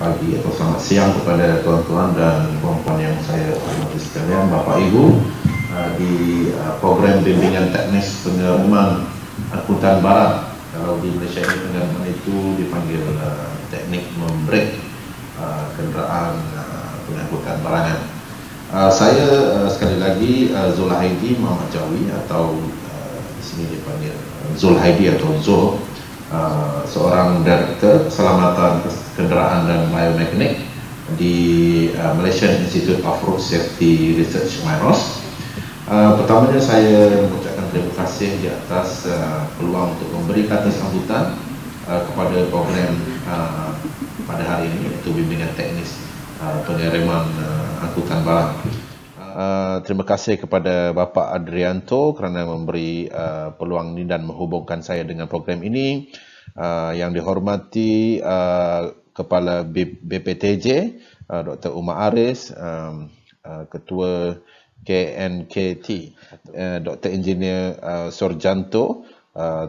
pagi atau selamat siang kepada tuan-tuan dan puan-puan yang saya hormati sekalian, Bapak Ibu, di program bimbingan teknis pengiriman angkutan barang. Kalau di Malaysia ini pengiriman itu dipanggil teknik membrek kenderaan pengangkutan barangan. Saya sekali lagi Zulhaidi Muhammad Jawi, atau di sini dipanggil Zulhaidi atau Zul, seorang Direktur Keselamatan Kenderaan dan Biomekanik di Malaysian Institute of Road Safety Research MIROS. Pertamanya saya mengucapkan terima kasih di atas peluang untuk memberi kata sambutan kepada program pada hari ini, iaitu bimbingan teknis pengiriman angkutan barang. Terima kasih kepada Bapak Adrianto kerana memberi peluang ini dan menghubungkan saya dengan program ini. Yang dihormati Kepala BPTJ Dr. Umar Aris, Ketua KNKT Dr. Engineer Sorjanto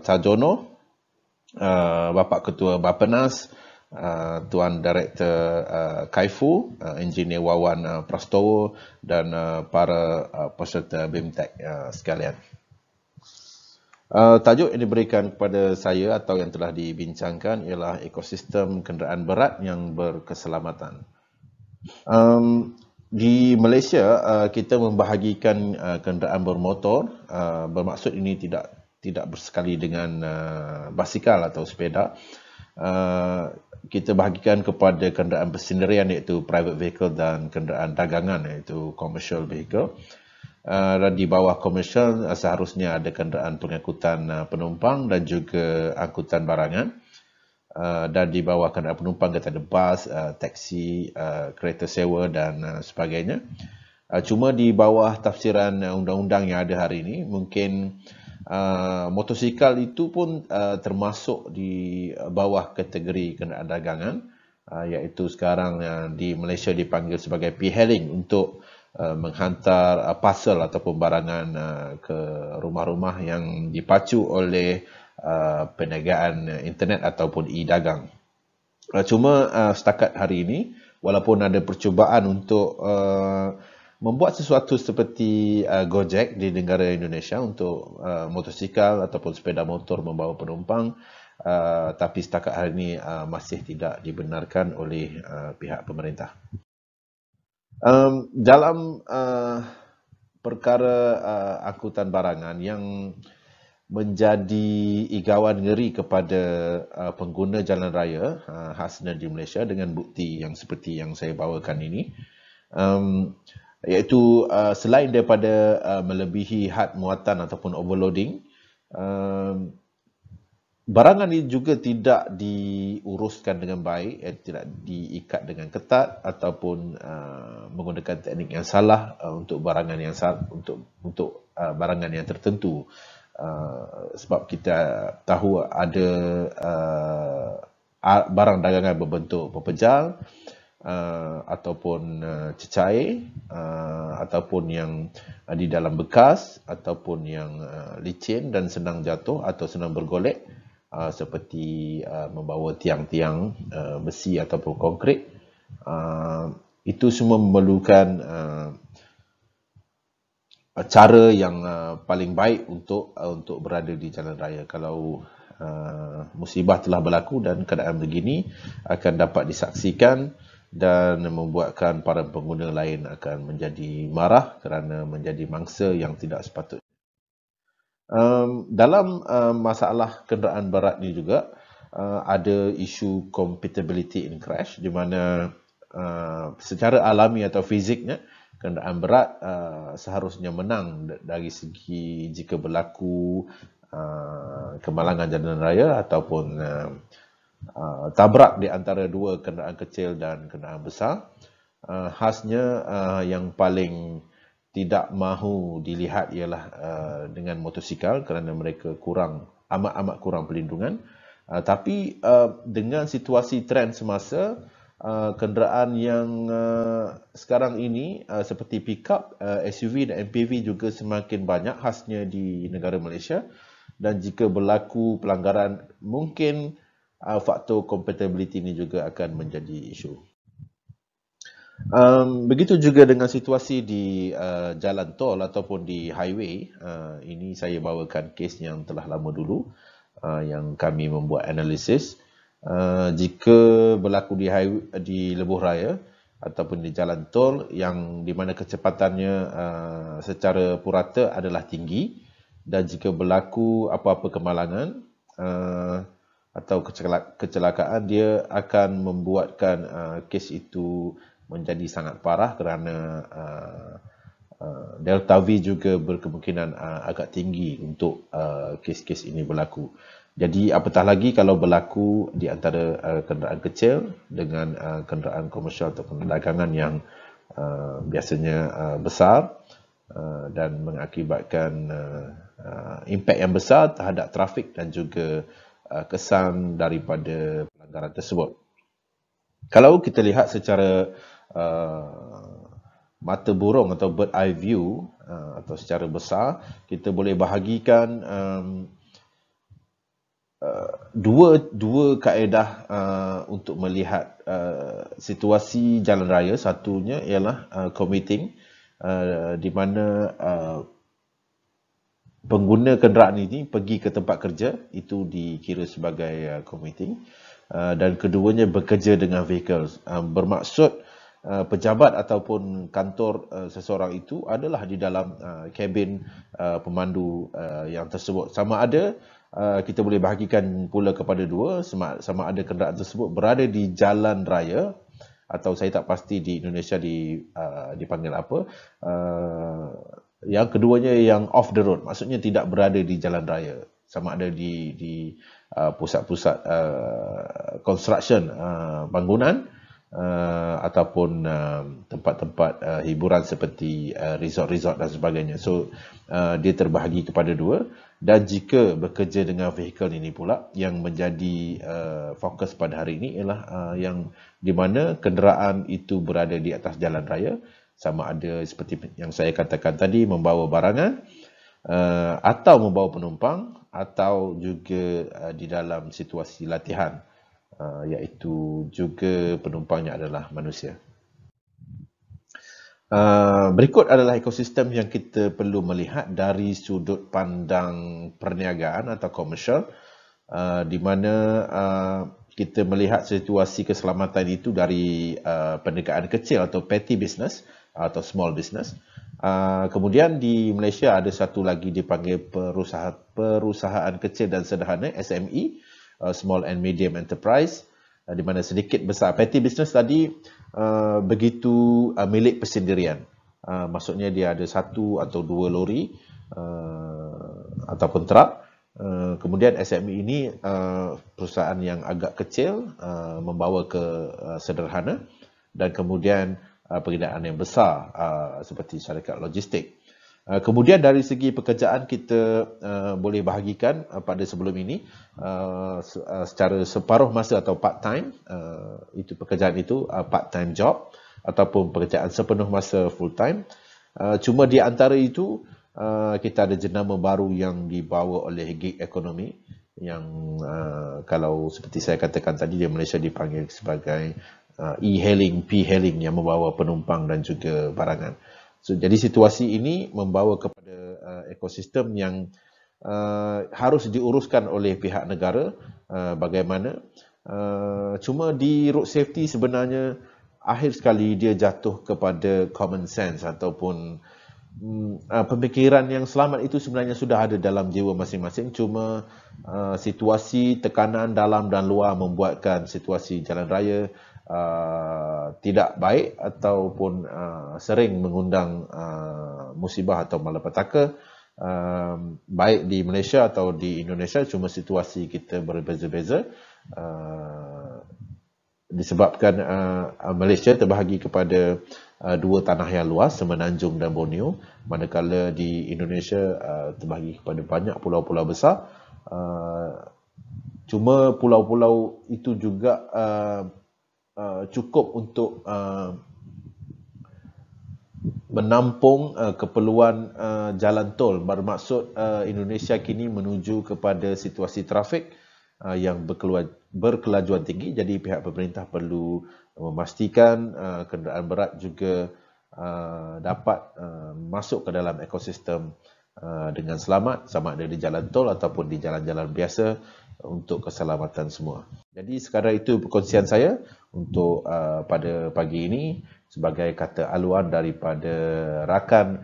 Tajono, Bapak Ketua Bapenas, Tuan Direktor Kaifu, Engineer Wawan Prastowo, dan para peserta BIMTEK sekalian. Tajuk yang diberikan kepada saya atau yang telah dibincangkan ialah ekosistem kenderaan berat yang berkeselamatan. Di Malaysia, kita membahagikan kenderaan bermotor. Bermaksud ini tidak bersekali dengan basikal atau sepeda. Kita bahagikan kepada kenderaan bersendirian, iaitu private vehicle, dan kenderaan dagangan, iaitu commercial vehicle. Dan di bawah komersial seharusnya ada kenderaan pengangkutan penumpang dan juga angkutan barangan. Dan di bawah kenderaan penumpang kita ada bas, taksi, kereta sewa dan sebagainya. Cuma di bawah tafsiran undang-undang yang ada hari ini, mungkin motosikal itu pun termasuk di bawah kategori kenderaan dagangan, iaitu sekarang di Malaysia dipanggil sebagai P-hailing untuk menghantar parcel ataupun barangan ke rumah-rumah yang dipacu oleh perniagaan internet ataupun e-dagang. Cuma setakat hari ini, walaupun ada percubaan untuk membuat sesuatu seperti Gojek di negara Indonesia untuk motosikal ataupun sepeda motor membawa penumpang, tapi setakat hari ini masih tidak dibenarkan oleh pihak pemerintah. Dalam perkara angkutan barangan yang menjadi igawan ngeri kepada pengguna jalan raya khasnya di Malaysia dengan bukti yang seperti yang saya bawakan ini, iaitu selain daripada melebihi had muatan ataupun overloading, barangan ini juga tidak diuruskan dengan baik, tidak diikat dengan ketat ataupun menggunakan teknik yang salah untuk barangan yang untuk barangan yang tertentu. Sebab kita tahu ada barang dagangan berbentuk pepejal ataupun cecair, ataupun yang di dalam bekas, ataupun yang licin dan senang jatuh atau senang bergolek, seperti membawa tiang-tiang besi ataupun konkrit. Itu semua memerlukan cara yang paling baik untuk berada di jalan raya. Kalau musibah telah berlaku dan keadaan begini akan dapat disaksikan dan membuatkan para pengguna lain akan menjadi marah kerana menjadi mangsa yang tidak sepatutnya. Dalam masalah kenderaan berat ni juga ada isu compatibility in crash, di mana secara alami atau fiziknya kenderaan berat seharusnya menang dari segi jika berlaku kemalangan jalan raya ataupun tabrak di antara dua kenderaan kecil dan kenderaan besar. Khasnya yang paling tidak mahu dilihat ialah dengan motosikal kerana mereka amat kurang perlindungan. Tapi dengan situasi trend semasa, kenderaan yang sekarang ini seperti pickup, SUV dan MPV juga semakin banyak khasnya di negara Malaysia. Dan jika berlaku pelanggaran, mungkin faktor compatibility ini juga akan menjadi isu. Begitu juga dengan situasi di jalan tol ataupun di highway. Ini saya bawakan kes yang telah lama dulu yang kami membuat analisis. Jika berlaku di lebuh raya ataupun di jalan tol yang di mana kecepatannya secara purata adalah tinggi, dan jika berlaku apa-apa kemalangan atau kecelakaan, dia akan membuatkan kes itu menjadi sangat parah kerana delta V juga berkemungkinan agak tinggi untuk kes-kes ini berlaku. Jadi apatah lagi kalau berlaku di antara kenderaan kecil dengan kenderaan komersial atau perdagangan yang biasanya besar dan mengakibatkan impak yang besar terhadap trafik dan juga kesan daripada pelanggaran tersebut. Kalau kita lihat secara mata burung atau bird eye view atau secara besar, kita boleh bahagikan dua kaedah untuk melihat situasi jalan raya. Satunya ialah commuting, di mana pengguna kenderaan ini pergi ke tempat kerja, itu dikira sebagai commuting. Dan keduanya bekerja dengan vehicles. Bermaksud pejabat ataupun kantor seseorang itu adalah di dalam kabin pemandu yang tersebut. Sama ada kita boleh bahagikan pula kepada dua, sama ada kenderaan tersebut berada di jalan raya, atau saya tak pasti di Indonesia dipanggil apa. Yang keduanya yang off the road, maksudnya tidak berada di jalan raya, sama ada di pusat-pusat construction, bangunan, ataupun tempat-tempat hiburan seperti resort-resort dan sebagainya. So dia terbahagi kepada dua. Dan jika bekerja dengan vehicle ini pula, yang menjadi fokus pada hari ini ialah yang di mana kenderaan itu berada di atas jalan raya, sama ada seperti yang saya katakan tadi, membawa barangan atau membawa penumpang, atau juga di dalam situasi latihan, iaitu juga penumpangnya adalah manusia. Berikut adalah ekosistem yang kita perlu melihat dari sudut pandang perniagaan atau komersial, di mana kita melihat situasi keselamatan itu dari perniagaan kecil atau petty business atau small business. Kemudian di Malaysia ada satu lagi dipanggil perusahaan kecil dan sederhana, SME, Small and Medium Enterprise, di mana sedikit besar. Petty business tadi begitu milik persendirian. Maksudnya dia ada satu atau dua lori ataupun truk. Kemudian SME ini perusahaan yang agak kecil, membawa ke sederhana, dan kemudian penggedaan yang besar seperti syarikat logistik. Kemudian dari segi pekerjaan kita boleh bahagikan pada sebelum ini secara separuh masa atau part time. Itu pekerjaan itu part time job ataupun pekerjaan sepenuh masa full time. Cuma di antara itu kita ada jenama baru yang dibawa oleh gig economy, yang kalau seperti saya katakan tadi, di Malaysia dipanggil sebagai e-hailing, P-hailing, yang membawa penumpang dan juga barangan. So, jadi situasi ini membawa kepada ekosistem yang harus diuruskan oleh pihak negara. Bagaimana? Cuma di road safety sebenarnya akhir sekali dia jatuh kepada common sense ataupun pemikiran yang selamat itu sebenarnya sudah ada dalam jiwa masing-masing. Cuma situasi tekanan dalam dan luar membuatkan situasi jalan raya tidak baik ataupun sering mengundang musibah atau malapetaka, baik di Malaysia atau di Indonesia. Cuma situasi kita berbeza-beza disebabkan Malaysia terbahagi kepada dua tanah yang luas, Semenanjung dan Borneo, manakala di Indonesia terbahagi kepada banyak pulau-pulau besar. Cuma pulau-pulau itu juga cukup untuk menampung keperluan jalan tol. Bermaksud Indonesia kini menuju kepada situasi trafik yang berkelajuan tinggi. Jadi pihak pemerintah perlu memastikan kenderaan berat juga dapat masuk ke dalam ekosistem dengan selamat, sama ada di jalan tol ataupun di jalan-jalan biasa, untuk keselamatan semua. Jadi sekadar itu perkongsian saya untuk pada pagi ini sebagai kata aluan daripada rakan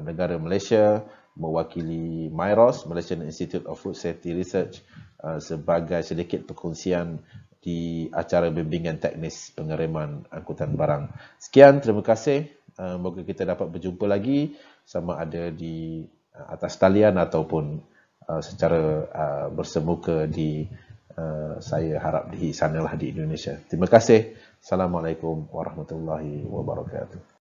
negara Malaysia mewakili MIROS, Malaysian Institute of Road Safety Research, sebagai sedikit perkongsian di acara bimbingan teknis pengiriman angkutan barang. Sekian, terima kasih. Moga kita dapat berjumpa lagi, sama ada di atas talian ataupun secara bersemuka di saya harap di sanalah di Indonesia. Terima kasih. Assalamualaikum warahmatullahi wabarakatuh.